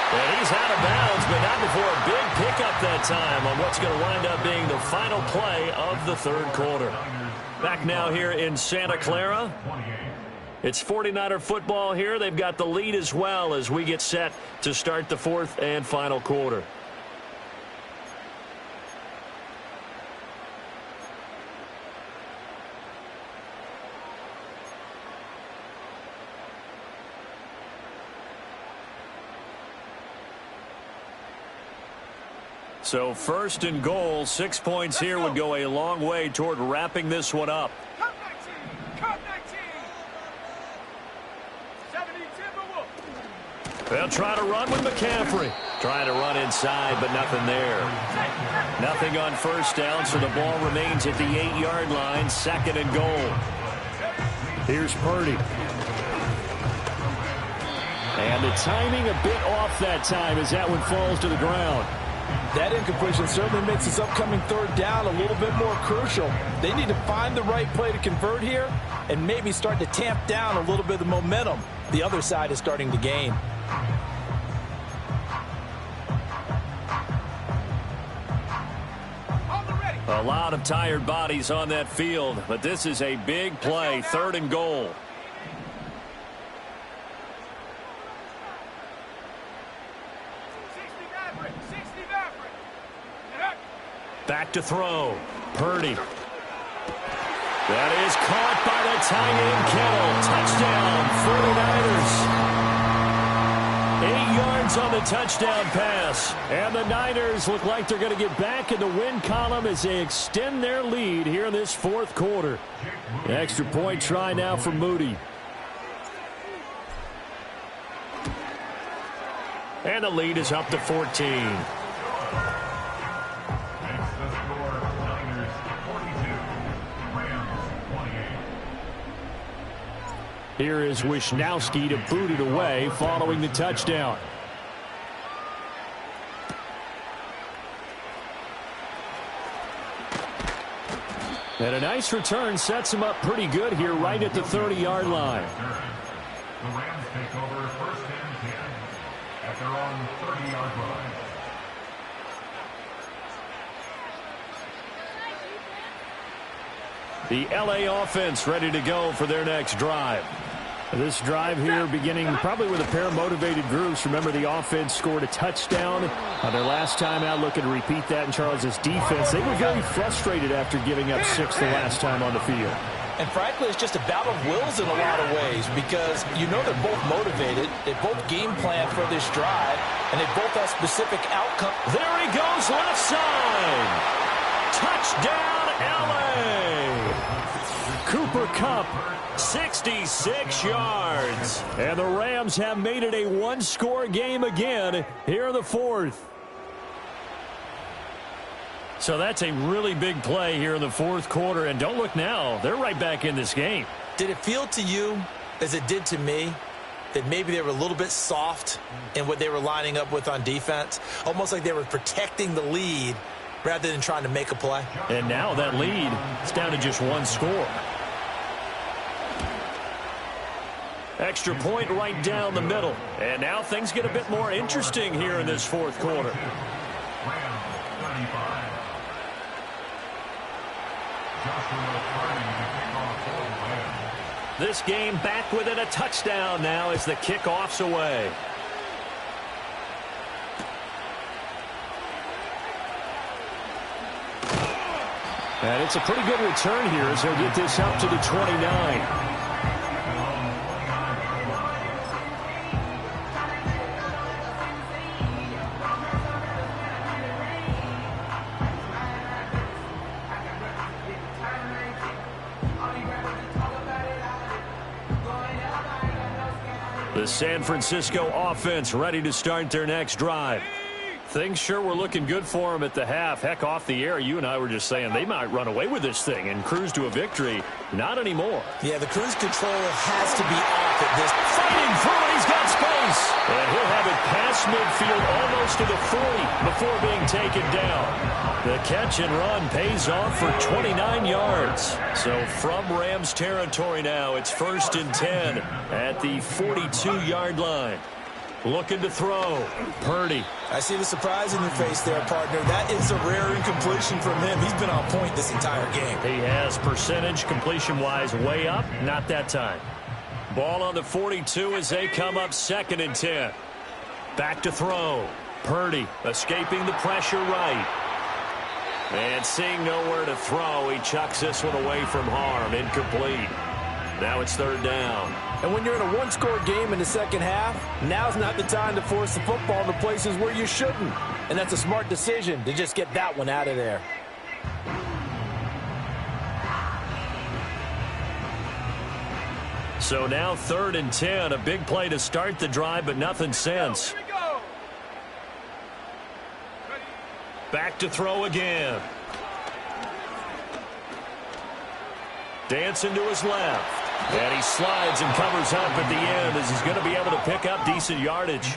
And he's out of bounds, but not before a big pickup that time on what's going to wind up being the final play of the 3rd quarter. Back now here in Santa Clara. It's 49er football here. They've got the lead as well as we get set to start the 4th and final quarter. So 1st and goal, 6 points here would go a long way toward wrapping this one up. They'll try to run with McCaffrey. Trying to run inside, but nothing there. Nothing on first down, so the ball remains at the 8-yard line, 2nd and goal. Here's Purdy. And the timing a bit off that time as that one falls to the ground. That incompletion certainly makes this upcoming 3rd down a little bit more crucial. They need to find the right play to convert here and maybe start to tamp down a little bit of the momentum the other side is starting to gain. A lot of tired bodies on that field, but this is a big play, 3rd and goal. Back to throw. Purdy. That is caught by the tight end Kittle. Touchdown, 49ers. 8 yards on the touchdown pass. And the Niners look like they're going to get back in the win column as they extend their lead here in this 4th quarter. The extra point try now for Moody. And the lead is up to 14. Here is Wisnowski to boot it away following the touchdown. And a nice return sets him up pretty good here right at the 30-yard line. The Rams take over 1st and 10 at their own 30-yard line. The LA offense ready to go for their next drive. This drive here beginning probably with a pair of motivated groups. Remember, the offense scored a touchdown on their last time out, looking to repeat that in Charles' defense. They were very frustrated after giving up 6 the last time on the field. And frankly, it's just a battle of wills in a lot of ways because you know they're both motivated. They both game plan for this drive, and they both have specific outcomes. There he goes, left side. Touchdown, LA. Cooper Kupp, 66 yards. and the Rams have made it a one-score game again here in the 4th. So that's a really big play here in the 4th quarter. And don't look now, they're right back in this game. Did it feel to you, as it did to me, that maybe they were a little bit soft in what they were lining up with on defense? Almost like they were protecting the lead rather than trying to make a play. And now that lead is down to just 1 score. Extra point right down the middle. And now things get a bit more interesting here in this 4th quarter. Rams 35. Joshua Purdy to kick off for the Rams. This game back within a touchdown now as the kickoff's away. And it's a pretty good return here as they'll get this up to the 29. The San Francisco offense ready to start their next drive. Things sure were looking good for them at the half. Heck, off the air, you and I were just saying they might run away with this thing and cruise to a victory. Not anymore. Yeah, the cruise control has to be off at this. Fighting through it, he's got space. And he'll have it past midfield almost to the 40 before being taken down. The catch and run pays off for 29 yards. So from Rams territory now, it's 1st and 10 at the 42-yard line. Looking to throw. Purdy. I see the surprise in your face there, partner. That is a rare incompletion from him. He's been on point this entire game. He has percentage completion-wise way up. Not that time. Ball on the 42 as they come up 2nd and 10. Back to throw. Purdy escaping the pressure right. And seeing nowhere to throw, he chucks this one away from harm. Incomplete. Now it's 3rd down. And when you're in a one-score game in the second half, now's not the time to force the football into places where you shouldn't. And that's a smart decision to just get that one out of there. So now 3rd and 10. A big play to start the drive, but nothing since. Back to throw again. Dancing to his left. And he slides and covers up at the end as he's going to be able to pick up decent yardage.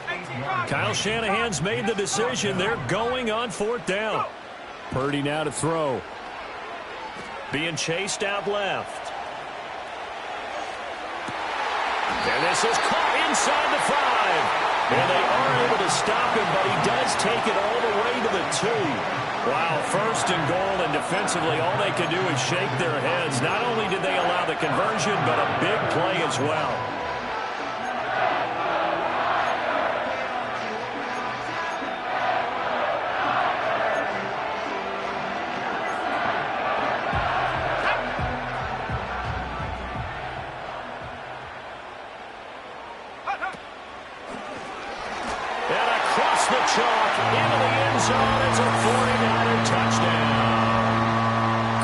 Kyle Shanahan's made the decision. They're going on 4th down. Purdy now to throw. Being chased out left. And this is caught inside the 5. And they are able to stop him, but he does take it all the way to the 2. Wow, 1st and goal, and defensively all they could do is shake their heads. Not only did they allow the conversion, but a big play as well. And across the chalk into the end zone. It's a 49er touchdown.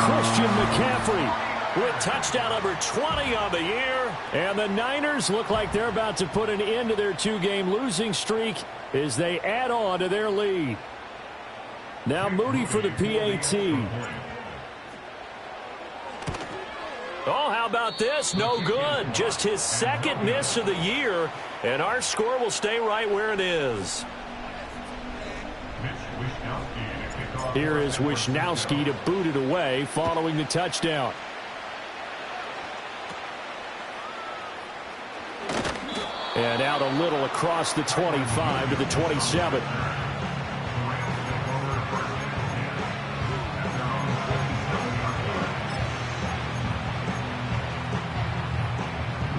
Christian McCaffrey With touchdown number 20 on the year. And the Niners look like they're about to put an end to their 2-game losing streak as they add on to their lead. Now Moody for the PAT. Oh, how about this? No good. Just his 2nd miss of the year. And our score will stay right where it is. Here is Wishnowski to boot it away following the touchdown. And out a little across the 25 to the 27.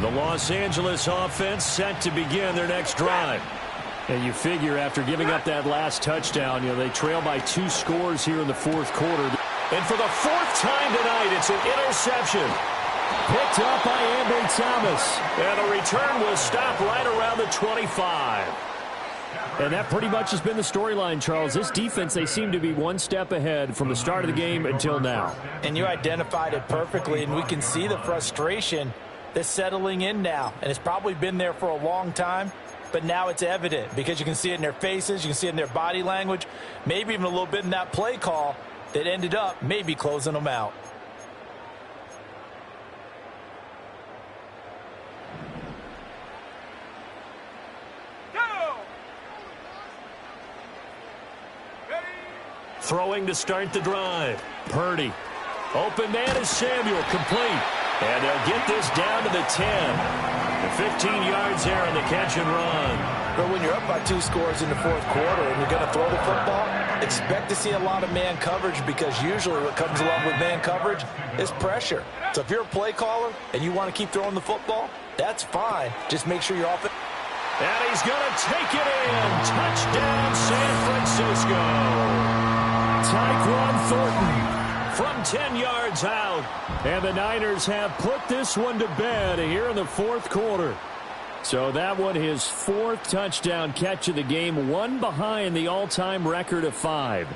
The Los Angeles offense set to begin their next drive. And you figure after giving up that last touchdown, they trail by 2 scores here in the 4th quarter. And for the 4th time tonight, it's an interception. Picked up by Ambry Thomas. And the return will stop right around the 25. And that pretty much has been the storyline, Charles. This defense, they seem to be one step ahead from the start of the game until now. And you identified it perfectly, and we can see the frustration that's settling in now. And it's probably been there for a long time, but now it's evident because you can see it in their faces, you can see it in their body language, maybe even a little bit in that play call that ended up maybe closing them out. Throwing to start the drive. Purdy. Open man is Samuel. Complete. And they'll get this down to the 10. The 15 yards there on the catch and run. But when you're up by 2 scores in the 4th quarter and you're going to throw the football, expect to see a lot of man coverage because usually what comes along with man coverage is pressure. So if you're a play caller and you want to keep throwing the football, that's fine. Just make sure you're off it. And he's going to take it in. Touchdown, San Francisco. Tyquan Thornton from 10 yards out. And the Niners have put this one to bed here in the 4th quarter. So that one, his 4th touchdown catch of the game, one behind the all-time record of 5.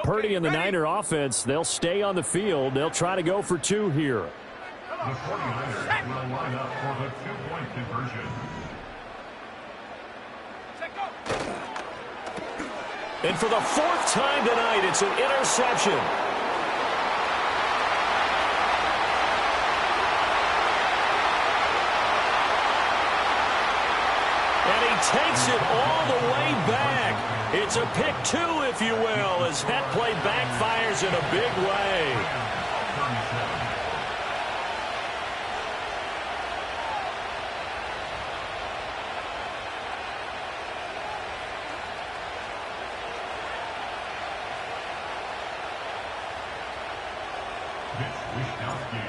Purdy and the Niner offense, they'll stay on the field. They'll try to go for 2 here. The 49ers will line up for the 2-point conversion. And for the 4th time tonight, it's an interception. And he takes it all the way back. It's a pick 2, if you will, as that play backfires in a big way.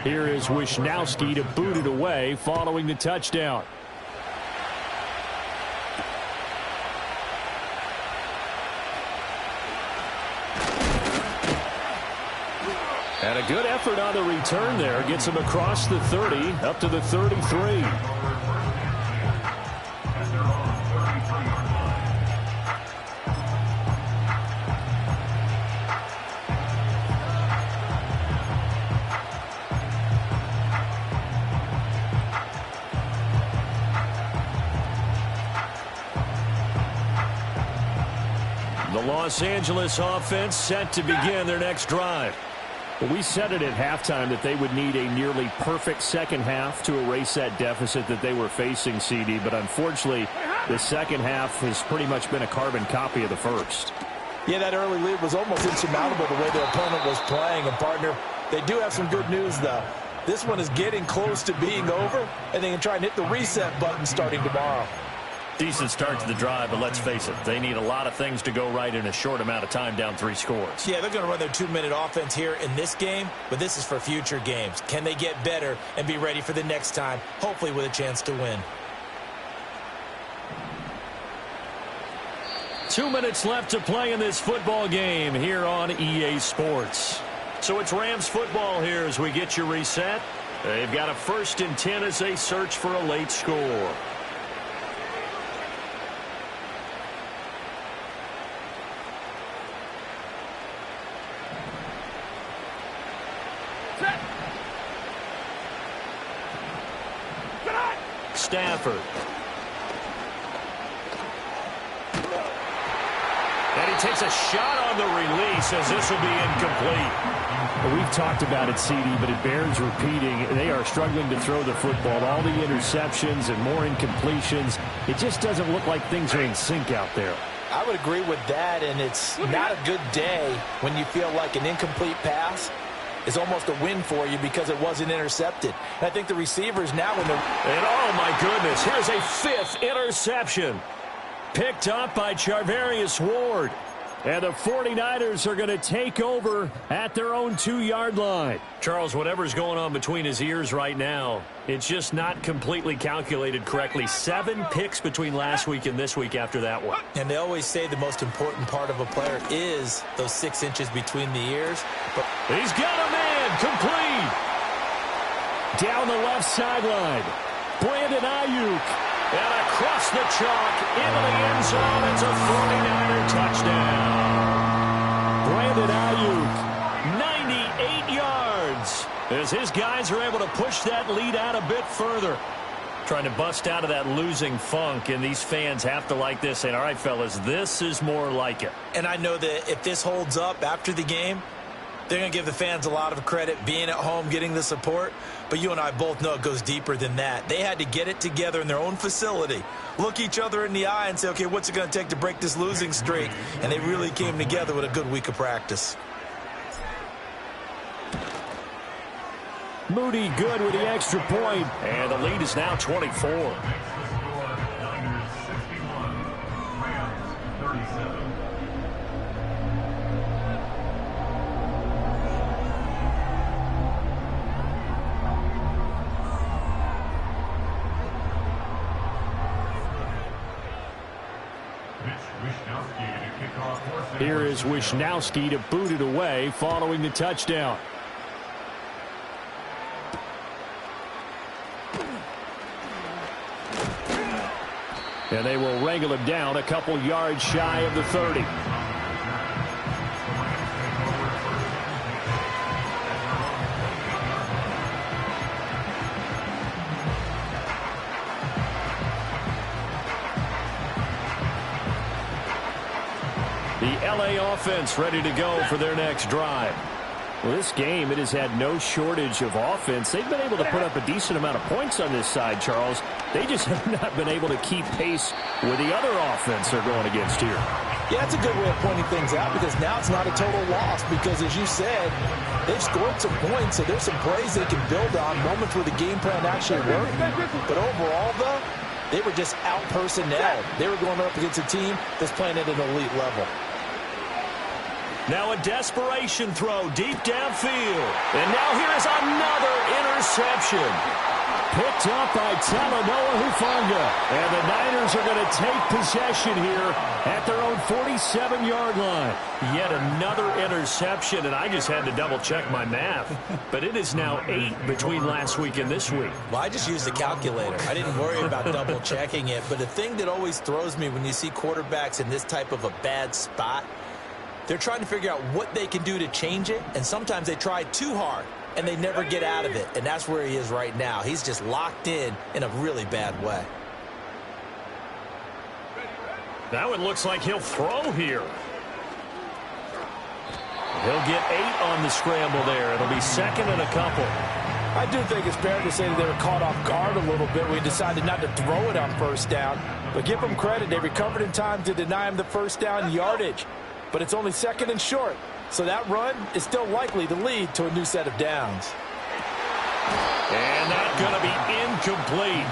Here is Wishnowsky to boot it away following the touchdown. And a good effort on the return there. Gets him across the 30, up to the 33. The Los Angeles offense set to begin their next drive. Well, we said it at halftime that they would need a nearly perfect second half to erase that deficit that they were facing, CD. But unfortunately, the second half has pretty much been a carbon copy of the first. Yeah, that early lead was almost insurmountable the way their opponent was playing. And, partner, they do have some good news, though. This one is getting close to being over, and they can try and hit the reset button starting tomorrow. Decent start to the drive, but let's face it, they need a lot of things to go right in a short amount of time, down 3 scores. Yeah, they're going to run their 2-minute offense here in this game, but this is for future games. Can they get better and be ready for the next time, hopefully with a chance to win? 2 minutes left to play in this football game here on EA Sports. So it's Rams football here as we get you reset. They've got a 1st and 10 as they search for a late score. Stafford. And he takes a shot on the release as this will be incomplete. Well, we've talked about it, CD, but it bears repeating. They are struggling to throw the football. All the interceptions and more incompletions. It just doesn't look like things are in sync out there. I would agree with that, and it's not a good day when you feel like an incomplete pass is almost a win for you because it wasn't intercepted. And I think the receivers now when they're... And oh my goodness, here's a 5th interception. Picked up by Charvarius Ward. And the 49ers are going to take over at their own 2-yard line. Charles, whatever's going on between his ears right now, it's just not completely calculated correctly. 7 picks between last week and this week after that one. And they always say the most important part of a player is those 6 inches between the ears. But he's got a man complete. Down the left sideline. Brandon Ayuk. And across the chalk into the end zone. It's a 49er touchdown. Brandon Ayuk. 98 yards. As his guys are able to push that lead out a bit further. Trying to bust out of that losing funk, and these fans have to like this. And all right, fellas, this is more like it. And I know that if this holds up after the game, they're going to give the fans a lot of credit being at home, getting the support. But you and I both know it goes deeper than that. They had to get it together in their own facility, look each other in the eye and say, okay, what's it going to take to break this losing streak? And they really came together with a good week of practice. Moody good with the extra point. And the lead is now 24. Here is Wishnowsky to boot it away following the touchdown. And they will wrangle him down a couple yards shy of the 30. LA offense ready to go for their next drive. Well, this game, it has had no shortage of offense. They've been able to put up a decent amount of points on this side, Charles. They just have not been able to keep pace with the other offense they're going against here. Yeah, it's a good way of pointing things out because now it's not a total loss because, as you said, they've scored some points, so there's some plays they can build on, moments where the game plan actually worked. But overall, though, they were just out-personnel. They were going up against a team that's playing at an elite level. Now a desperation throw deep downfield. And now here is another interception. Picked up by Talanoa Hufanga. And the Niners are going to take possession here at their own 47-yard line. Yet another interception, and I just had to double-check my math. But it is now 8 between last week and this week. Well, I just used the calculator. I didn't worry about double-checking it. But the thing that always throws me when you see quarterbacks in this type of a bad spot, they're trying to figure out what they can do to change it, and sometimes they try too hard, and they never get out of it, and that's where he is right now. He's just locked in a really bad way. Now it looks like he'll throw here. He'll get 8 on the scramble there. It'll be second and a couple. I do think it's fair to say that they were caught off guard a little bit. We decided not to throw it on first down, but give them credit. They recovered in time to deny him the first down yardage. But it's only second and short, so that run is still likely to lead to a new set of downs. And that's going to be incomplete.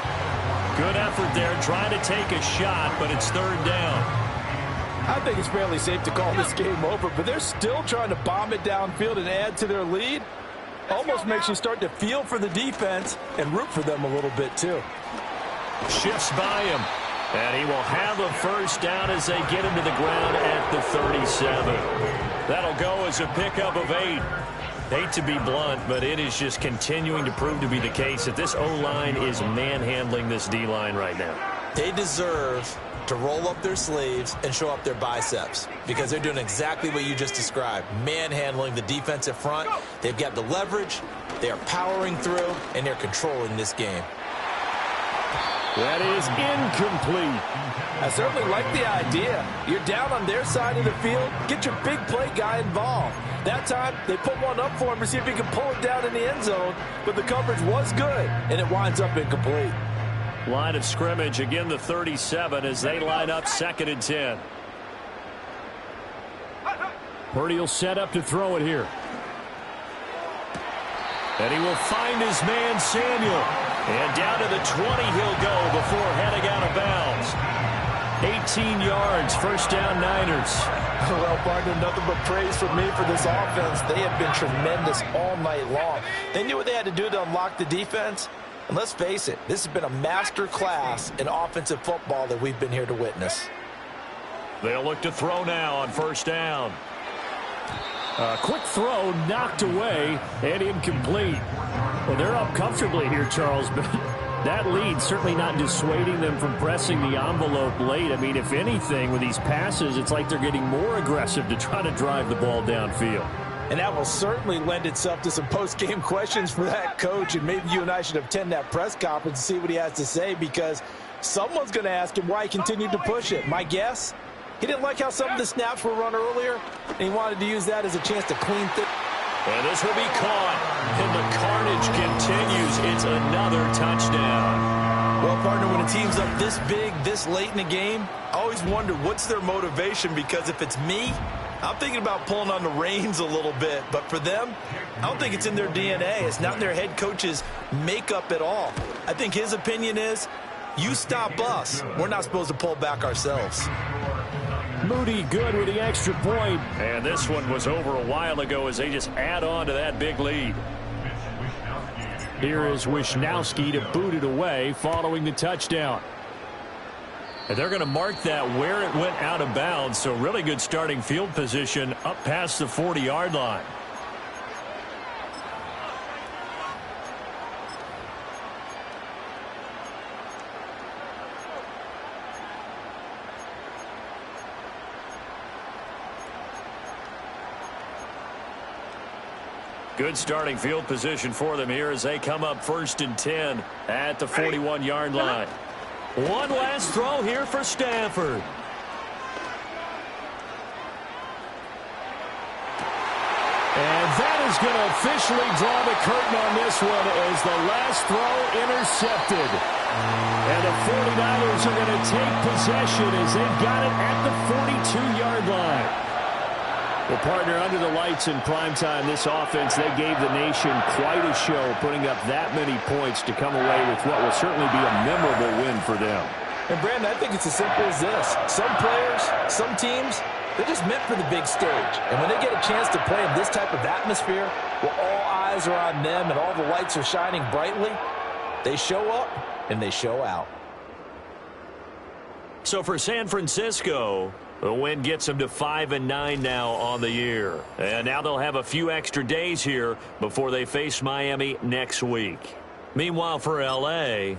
Good effort there, trying to take a shot, but it's third down. I think it's fairly safe to call this game over, but they're still trying to bomb it downfield and add to their lead. Almost makes you start to feel for the defense and root for them a little bit, too. Shifts by him. And he will have a first down as they get him to the ground at the 37. That'll go as a pickup of 8. Hate to be blunt, but it is just continuing to prove to be the case that this O-line is manhandling this D-line right now. They deserve to roll up their sleeves and show up their biceps because they're doing exactly what you just described, manhandling the defensive front. They've got the leverage, they are powering through, and they're controlling this game. That is incomplete. I certainly like the idea. You're down on their side of the field. Get your big play guy involved. That time, they put one up for him to see if he can pull it down in the end zone, but the coverage was good, and it winds up incomplete. Line of scrimmage, again the 37 as they line up second and 10. Purdy will set up to throw it here. And he will find his man, Samuel. And down to the 20 he'll go before heading out of bounds. 18 yards, first down Niners. Well, partner, nothing but praise from me for this offense. They have been tremendous all night long. They knew what they had to do to unlock the defense. And let's face it, this has been a master class in offensive football that we've been here to witness. They'll look to throw now on first down. Quick throw knocked away and incomplete. Well, they're up comfortably here, Charles, but that lead certainly not dissuading them from pressing the envelope late. I mean, if anything, with these passes, it's like they're getting more aggressive to try to drive the ball downfield. And that will certainly lend itself to some post-game questions for that coach, and maybe you and I should attend that press conference and see what he has to say, because someone's going to ask him why he continued to push it. My guess? He didn't like how some of the snaps were run earlier, and he wanted to use that as a chance to clean things. And this will be caught, and the carnage continues. It's another touchdown. Well, partner, when a team's up this big, this late in the game, I always wonder what's their motivation, because if it's me, I'm thinking about pulling on the reins a little bit. But for them, I don't think it's in their DNA. It's not their head coach's makeup at all. I think his opinion is, you stop us. We're not supposed to pull back ourselves. Moody good with the extra point. And this one was over a while ago as they just add on to that big lead. Here is Wisnowski to boot it away following the touchdown. And they're going to mark that where it went out of bounds. So really good starting field position up past the 40-yard line. Good starting field position for them here as they come up first and 10 at the 41-yard line. One last throw here for Stafford. is going to officially draw the curtain on this one as the last throw intercepted. And the 49ers are going to take possession as they've got it at the 42-yard line. Well, partner, under the lights in primetime, this offense, they gave the nation quite a show, putting up that many points to come away with what will certainly be a memorable win for them. And, Brandon, I think it's as simple as this. Some players, some teams, they're just meant for the big stage. And when they get a chance to play in this type of atmosphere, where all eyes are on them and all the lights are shining brightly, they show up and they show out. So for San Francisco, the win gets them to 5-9 now on the year. And now they'll have a few extra days here before they face Miami next week. Meanwhile, for L.A.,